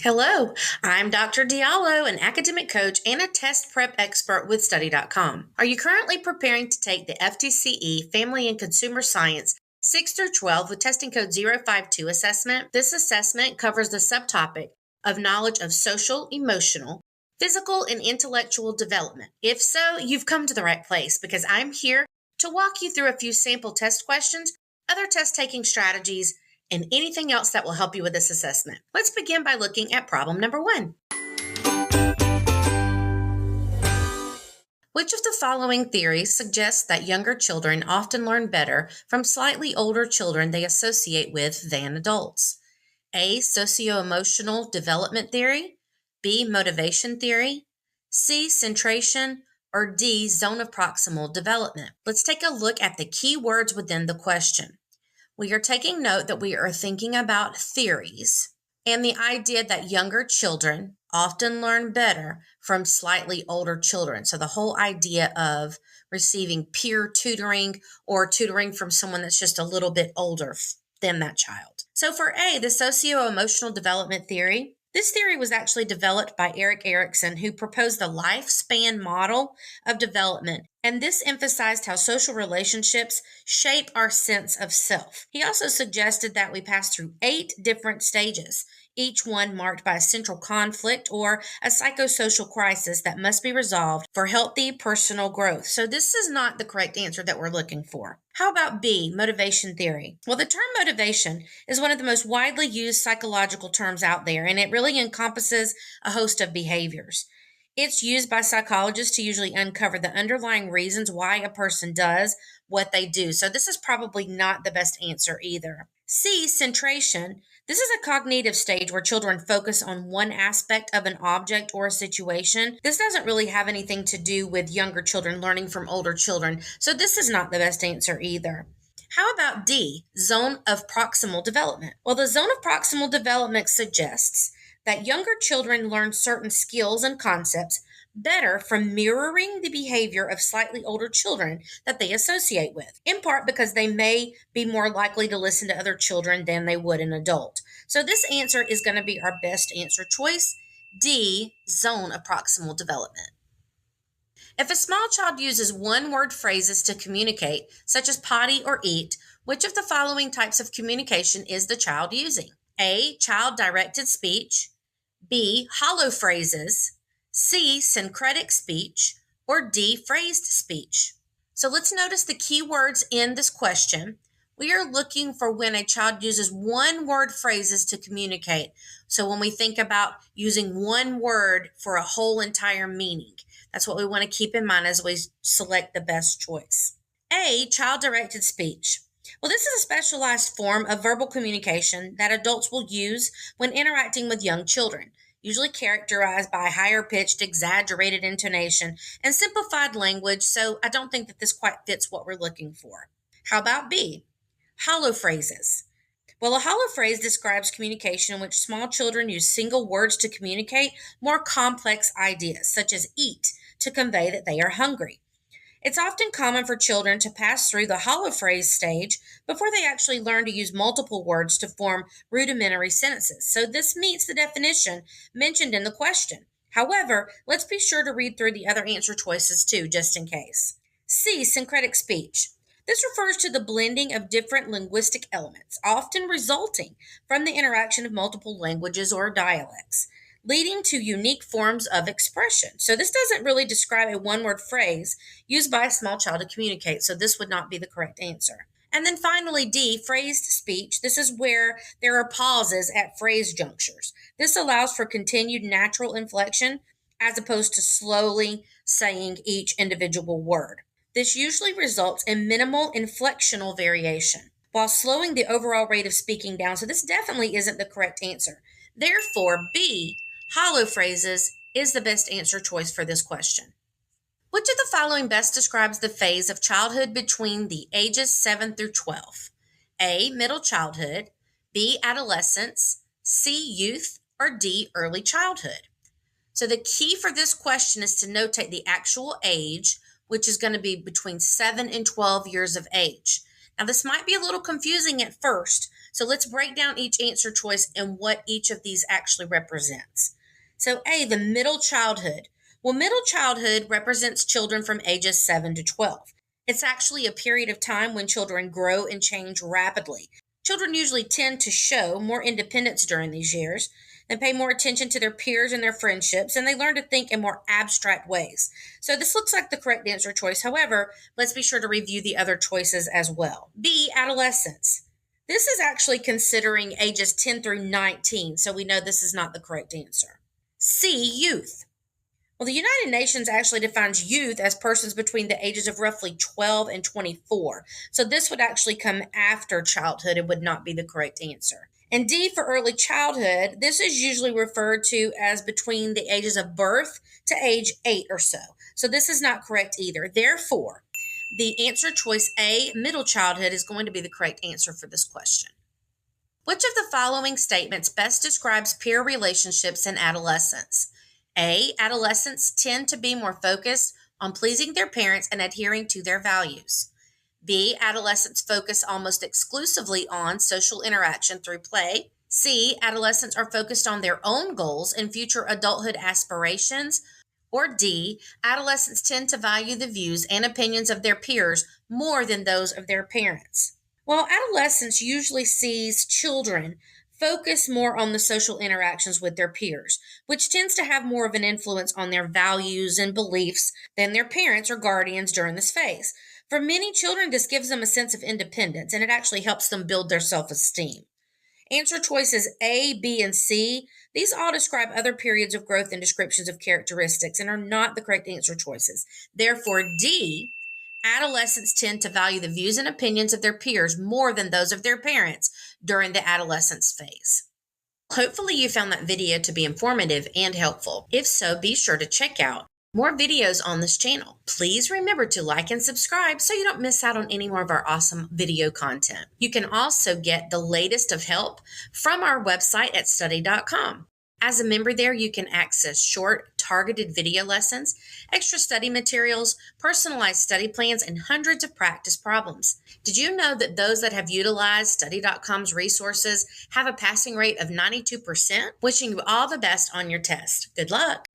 Hello, I'm Dr. Diallo, an academic coach and a test prep expert with Study.com. Are you currently preparing to take the FTCE Family and Consumer Science 6 through 12 with testing code 052 assessment? This assessment covers the subtopic of knowledge of social, emotional, physical, and intellectual development. If so, you've come to the right place because I'm here to walk you through a few sample test questions, other test taking strategies, and anything else that will help you with this assessment. Let's begin by looking at problem number 1. Which of the following theories suggests that younger children often learn better from slightly older children they associate with than adults? A. Socio-emotional development theory, B. Motivation theory, C. Centration, or D. Zone of proximal development. Let's take a look at the key words within the question. We are taking note that we are thinking about theories and the idea that younger children often learn better from slightly older children. So the whole idea of receiving peer tutoring or tutoring from someone that's just a little bit older than that child. So for A, the socio-emotional development theory, this theory was actually developed by Erik Erikson, who proposed the lifespan model of development, and this emphasized how social relationships shape our sense of self. He also suggested that we pass through 8 different stages, each one marked by a central conflict or a psychosocial crisis that must be resolved for healthy personal growth. So this is not the correct answer that we're looking for. How about B, motivation theory? Well, the term motivation is one of the most widely used psychological terms out there, and it really encompasses a host of behaviors. It's used by psychologists to usually uncover the underlying reasons why a person does what they do. So this is probably not the best answer either. C, centration. This is a cognitive stage where children focus on one aspect of an object or a situation. This doesn't really have anything to do with younger children learning from older children. So this is not the best answer either. How about D, zone of proximal development? Well, the zone of proximal development suggests that younger children learn certain skills and concepts better from mirroring the behavior of slightly older children that they associate with, in part because they may be more likely to listen to other children than they would an adult. So this answer is going to be our best answer choice, D, zone of proximal development. If a small child uses one-word phrases to communicate, such as potty or eat, which of the following types of communication is the child using? A, child-directed speech, B, holophrases, C, syncretic speech, or D, phrased speech. So let's notice the key words in this question. We are looking for when a child uses one-word phrases to communicate. So when we think about using one word for a whole entire meaning, that's what we want to keep in mind as we select the best choice. A, child-directed speech. Well, this is a specialized form of verbal communication that adults will use when interacting with young children, usually characterized by higher-pitched, exaggerated intonation and simplified language, so I don't think that this quite fits what we're looking for. How about B, holophrases? Well, a holophrase describes communication in which small children use single words to communicate more complex ideas, such as eat, to convey that they are hungry. It's often common for children to pass through the holophrase stage before they actually learn to use multiple words to form rudimentary sentences. So this meets the definition mentioned in the question. However, let's be sure to read through the other answer choices too, just in case. C, syncretic speech. This refers to the blending of different linguistic elements, often resulting from the interaction of multiple languages or dialects, leading to unique forms of expression. So this doesn't really describe a one-word phrase used by a small child to communicate, so this would not be the correct answer. And then finally, D, phrased speech. This is where there are pauses at phrase junctures. This allows for continued natural inflection as opposed to slowly saying each individual word. This usually results in minimal inflectional variation while slowing the overall rate of speaking down. So this definitely isn't the correct answer. Therefore, B, holophrases, is the best answer choice for this question. Which of the following best describes the phase of childhood between the ages 7 through 12? A, middle childhood, B, adolescence, C, youth, or D, early childhood? So the key for this question is to notate the actual age, which is going to be between 7 and 12 years of age. Now, this might be a little confusing at first, So let's break down each answer choice and what each of these actually represents. So A, the middle childhood. Well, middle childhood represents children from ages 7 to 12. It's actually a period of time when children grow and change rapidly. Children usually tend to show more independence during these years and pay more attention to their peers and their friendships, and they learn to think in more abstract ways. So this looks like the correct answer choice. However, let's be sure to review the other choices as well. B, adolescence. This is actually considering ages 10 through 19, so we know this is not the correct answer. C, youth. Well, the United Nations actually defines youth as persons between the ages of roughly 12 and 24. So this would actually come after childhood. It would not be the correct answer. And D, for early childhood, this is usually referred to as between the ages of birth to age 8 or so. So this is not correct either. Therefore, the answer choice A, middle childhood, is going to be the correct answer for this question. Which of the following statements best describes peer relationships in adolescence? A, adolescents tend to be more focused on pleasing their parents and adhering to their values. B, adolescents focus almost exclusively on social interaction through play. C, adolescents are focused on their own goals and future adulthood aspirations. Or D, adolescents tend to value the views and opinions of their peers more than those of their parents. Well, adolescence usually sees children focus more on the social interactions with their peers, which tends to have more of an influence on their values and beliefs than their parents or guardians during this phase. For many children, this gives them a sense of independence, and it actually helps them build their self-esteem. Answer choices A, B, and C, these all describe other periods of growth and descriptions of characteristics and are not the correct answer choices. Therefore, D, adolescents tend to value the views and opinions of their peers more than those of their parents during the adolescence phase. Hopefully you found that video to be informative and helpful. If so, be sure to check out more videos on this channel. Please remember to like and subscribe so you don't miss out on any more of our awesome video content. You can also get the latest of help from our website at study.com. As a member there, you can access short, targeted video lessons, extra study materials, personalized study plans, and hundreds of practice problems. Did you know that those that have utilized study.com's resources have a passing rate of 92%? Wishing you all the best on your test. Good luck!